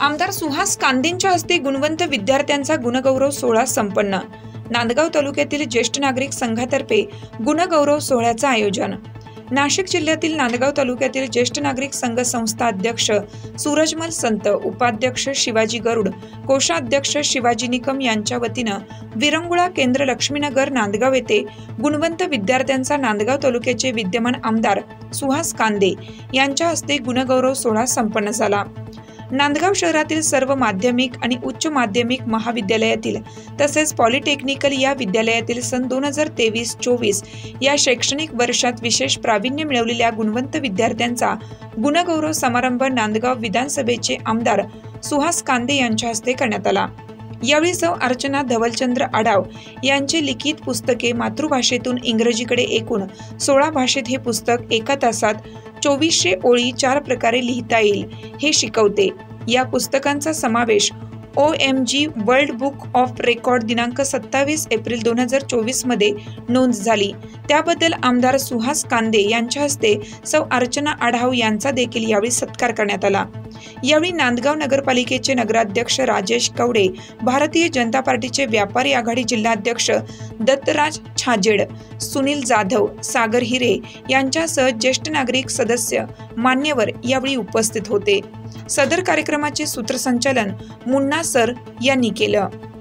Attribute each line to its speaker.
Speaker 1: आमदार सुहास कांदेंच्या हस्ते गुणवंत विद्यार्थ्यांचा गुणगौरव सोहळा संपन्न। नांदगाव तालुक्यातील ज्येष्ठ नागरिक संघातर्फे गुणगौरव सोहळ्याचे आयोजन। नाशिक जिल्ह्यातील नांदगाव तालुक्यातील ज्येष्ठ नागरिक संघ संस्था अध्यक्ष सूरजमल संत, उपाध्यक्ष शिवाजी गरुड, कोषाध्यक्ष शिवाजी निकम यांच्या वतीनं विरंगुळा केंद्र लक्ष्मीनगर नांदगाव येथे गुणवंत विद्यार्थ्यांचा नांदगाव तालुक्याचे विद्यमान आमदार सुहास कांदे यांच्या हस्ते गुणगौरव सोहळा संपन्न झाला। नांदगाव शहरातील सर्व माध्यमिक आणि उच्च माध्यमिक महाविद्यालयातील तसेच पॉलिटेक्निकल या विद्यालयातील सन 2023-24 या शैक्षणिक वर्षात विशेष प्रावीण्य मिळवलेल्या गुणवंत विद्यार्थ्यांचा गुणगौरव समारंभ नांदगाव विधानसभेचे आमदार सुहास कांदे यांच्या हस्ते करण्यात आला। यावेळी सौ अर्चना धवलचंद्र आडाव यांचे लिखित पुस्तके मातृभाषेतून इंग्रजीकडे एकूण 16 भाषेत हे पुस्तक एका तासात 2400 ओळी 4 प्रकारे लिहिता येईल हे शिकवते। या पुस्तकांचा समावेश OMG world book of record दिनांक 27 एप्रिल 2024 मध्ये नोंद झाली। त्याबद्दल आमदार सुहास कांदे यांच्या हस्ते सौ अर्चना आढाव यांचा देखील यावेळी सत्कार करण्यात आला। यावेळी नांदगाव नगरपालिकेचे नगराध्यक्ष राजेश कवडे, भारतीय जनता पार्टीचे व्यापारी आघाडी जिल्हाध्यक्ष दत्तराज छाजेड, सुनील जाधव, सागर हिरे यांच्यासह ज्येष्ठ नागरिक सदस्य मान्यवर यावेळी उपस्थित होते। सदर कार्यक्रमाचे सूत्रसंचालन मुन्ना सर यांनी केलं।